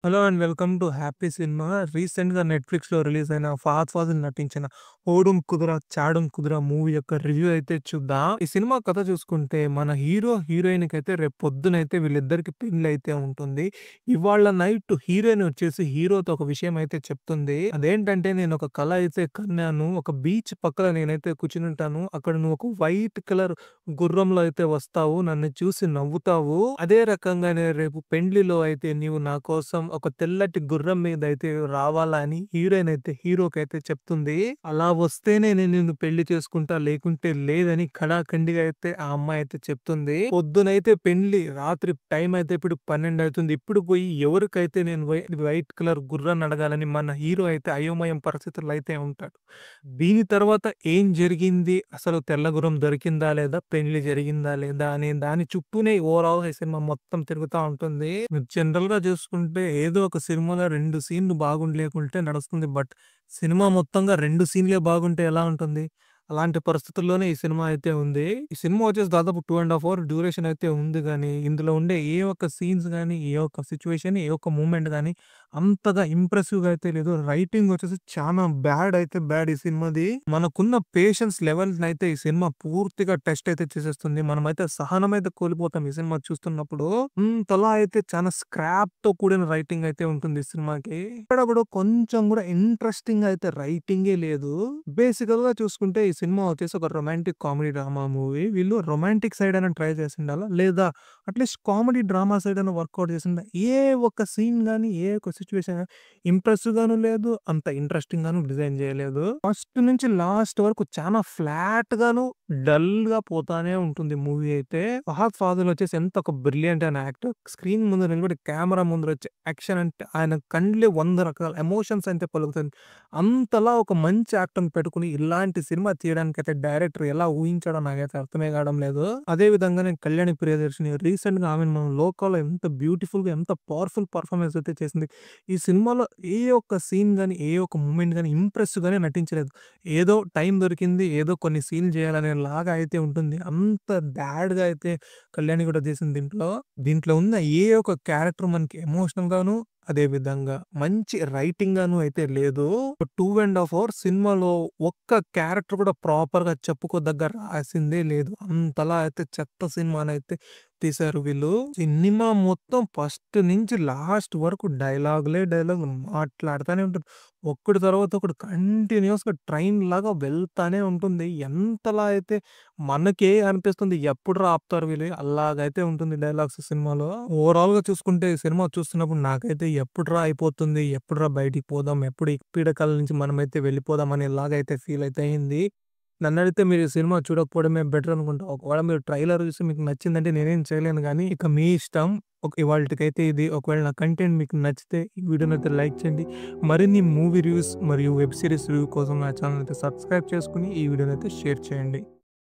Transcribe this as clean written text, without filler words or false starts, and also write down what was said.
Hello and welcome to happy cinema. రీసెంట్‌గా నెట్‌ఫ్లిక్స్‌లో release అయిన 'ఫహద్ ఫాజిల్' నటించిన 'ఓడుం కుదుర చాడుం కుదుర' మూవీ యొక్క రివ్యూ అయితే చూద్దాం. ఈ సినిమా కథ చూసుకుంటే మన హీరో, హీరోయిన్‌కైతే రేపు పొద్దునైతే వీళ్ళిద్దరికి పెళ్లయితే ఉంటుంది. ఇవాళ నైట్ హీరోయిన్ వచ్చేసి హీరోతో ఒక విషయం అయితే చెప్తుంది. అదేంటంటే నేను ఒక కల అయితే కన్నాను. ఒక బీచ్ పక్కన నేనైతే కూర్చునుంటాను. అక్కడ నువ్వు ఒక వైట్ కలర్ గుర్రంలో అయితే వస్తావు. నన్ను చూసి నవ్వుతావు. అదే రకంగానే రేపు పెండ్లిలో అయితే నీవు నా కోసం ఒక తెల్లటి గుర్రం మీద అయితే రావాలా అని హీరోయిన్ అయితే హీరోకైతే చెప్తుంది. అలా వస్తేనే నేను నిన్ను పెళ్లి చేసుకుంటా లేకుంటే లేదని ఖడాఖండిగా అయితే ఆ అమ్మాయి అయితే చెప్తుంది. పొద్దునైతే పెండ్లి, రాత్రి టైం అయితే ఇప్పుడు 12 అవుతుంది. ఇప్పుడు పోయి ఎవరికైతే నేను వైట్ కలర్ గుర్రాన్ని అడగాలని మన హీరో అయితే అయోమయం పరిస్థితుల్లో అయితే ఉంటాడు. దీని తర్వాత ఏం జరిగింది? అసలు తెల్ల గుర్రం దొరికిందా లేదా? పెళ్లి జరిగిందా లేదా? అనే దాని చుట్టూనే ఓవరాల్‌గా ఈ సినిమా మొత్తం తిరుగుతా ఉంటుంది. మీరు జనరల్‌గా చూసుకుంటే ఏదో ఒక సినిమాలో 2 సీన్‌లు బాగుండలేకుంటే నడుస్తుంది. బట్ సినిమా మొత్తంగా 2 సీన్‌లే బాగుంటే ఎలా ఉంటుంది? అలాంటి పరిస్థితుల్లోనే ఈ సినిమా అయితే ఉంది. ఈ సినిమా వచ్చేసి దాదాపు 2 ½ అవర్ డ్యూరేషన్ అయితే ఉంది గానీ, ఇందులో ఉండే ఏ ఒక్క సీన్స్ గానీ, ఏ ఒక్క సిట్యుయేషన్, ఏ ఒక్క మూవ్‌మెంట్ గానీ అంతగా ఇంప్రెసివ్‌గా అయితే లేదు. రైటింగ్ వచ్చేసి చానా బ్యాడ్ అయితే బ్యాడ్ ఈ సినిమాది. మనకున్న పేషెన్స్ లెవెల్స్‌నైతే ఈ సినిమా పూర్తిగా టెస్ట్ అయితే చేసేస్తుంది. మనమైతే సహనం అయితే కోల్పోతాం ఈ సినిమా చూస్తున్నప్పుడు. అంతలా అయితే చాలా స్క్రాప్‌తో కూడిన రైటింగ్ అయితే ఉంటుంది ఈ సినిమాకి. ఇక్కడ కూడా కొంచెం కూడా ఇంట్రెస్టింగ్ అయితే రైటింగే లేదు. బేసికల్‌గా చూసుకుంటే ఈ సినిమా వచ్చేసి ఒక రొమాంటిక్ కామెడీ డ్రామా మూవీ. వీళ్ళు రొమాంటిక్ సైడ్ అయినా ట్రై చేసుండాలా, లేదా అట్‌లీస్ట్ కామెడీ డ్రామా సైడ్ అయినా వర్కౌట్ చేసుండా. ఏ ఒక్క సీన్ గాని, ఏ ఒక్క సిట్యుయేషన్ గాని ఇంప్రెసివ్‌గాను లేదు, అంత ఇంట్రెస్టింగ్‌గాను డిజైన్ చేయలేదు. ఫస్ట్ నుంచి లాస్ట్ వరకు చానా ఫ్లాట్‌గాను, డల్‌గా పోతానే ఉంటుంది మూవీ అయితే. 'ఫహద్ ఫాజిల్' వచ్చేసి ఎంత ఒక బ్రిలియంట్ అయిన యాక్టర్. స్క్రీన్ ముందు నిలబడి కెమెరా ముందర వచ్చే యాక్షన్ అంటే ఆయన కళ్ళే 100 రకాల ఎమోషన్స్ అయితే పలుకుతుంది. అంతలా ఒక మంచి యాక్టర్‌ని పెట్టుకొని ఇలాంటి సినిమా తీయడానికైతే డైరెక్టర్ ఎలా ఊహించాడో నాకైతే అర్థమే కావడం లేదు. అదే విధంగానే కళ్యాణి ప్రియదర్శిని రీసెంట్‌గా ఆమెను మనం 'లోకా'లో ఎంత బ్యూటిఫుల్‌గా, ఎంత పవర్‌ఫుల్ పెర్ఫార్మన్స్ అయితే చేసింది. ఈ సినిమాలో ఏ ఒక్క సీన్ గాని, ఏ ఒక్క మూవ్‌మెంట్ గాని ఇంప్రెసివ్‌గానే నటించలేదు. ఏదో టైం దొరికింది, ఏదో కొన్ని సీన్‌లు చేయాలనేలాగా అయితే ఉంటుంది. అంత బ్యాడ్‌గా అయితే కళ్యాణి కూడా చేసింది దీంట్లో. దీంట్లో ఉన్న ఏ ఒక్క క్యారెక్టర్ మనకి ఎమోషనల్‌గాను, అదే విధంగా మంచి రైటింగ్ గాను అయితే లేదు. 2 ½ అవర్ సినిమాలో ఒక్క క్యారెక్టర్ కూడా ప్రాపర్‌గా చెప్పుకోదగ్గ రాసిందే లేదు. అంతలా అయితే చెత్త సినిమానైతే తీశారు వీళ్ళు. సినిమా మొత్తం ఫస్ట్ నుంచి లాస్ట్ వరకు డైలాగులు మాట్లాడుతానే ఉంటారు. ఒకటి తర్వాత ఒకటి కంటిన్యూయస్‌గా ట్రైన్‌లాగా వెళ్తానే ఉంటుంది. ఎంతలా అయితే మనకే అనిపిస్తుంది ఎప్పుడురా ఆపుతారు వీళ్ళు అలాగైతే ఉంటుంది డైలాగ్స్ సినిమాలో. ఓవరాల్‌గా చూసుకుంటే ఈ సినిమా చూస్తున్నప్పుడు నాకైతే ఎప్పుడురా అయిపోతుంది? ఎప్పుడురా బయటికి పోదాం? ఎప్పుడు ఈ పీడకల నుంచి మనమైతే వెళ్ళిపోదాం అనేలాగైతే ఫీల్ అయితే అయింది. నన్నడిగితే మీరు ఈ సినిమా చూడకపోవడమే బెటర్ అనుకుంటా. ఒకవేళ మీరు ట్రైలర్ చూసి మీకు నచ్చిందంటే నేనేం చేయలేను గానీ, ఇక మీ ఇష్టం. ఇవాల్టికైతే ఇది. ఒకవేళ నా కంటెంట్ మీకు నచ్చితే ఈ వీడియోనైతే లైక్ చేయండి. మరిన్ని మూవీ రివ్యూస్ మరియు వెబ్ సీరీస్ రివ్యూ కోసం నా ఛానెల్ అయితే సబ్స్క్రైబ్ చేసుకొని ఈ వీడియోనైతే షేర్ చేయండి.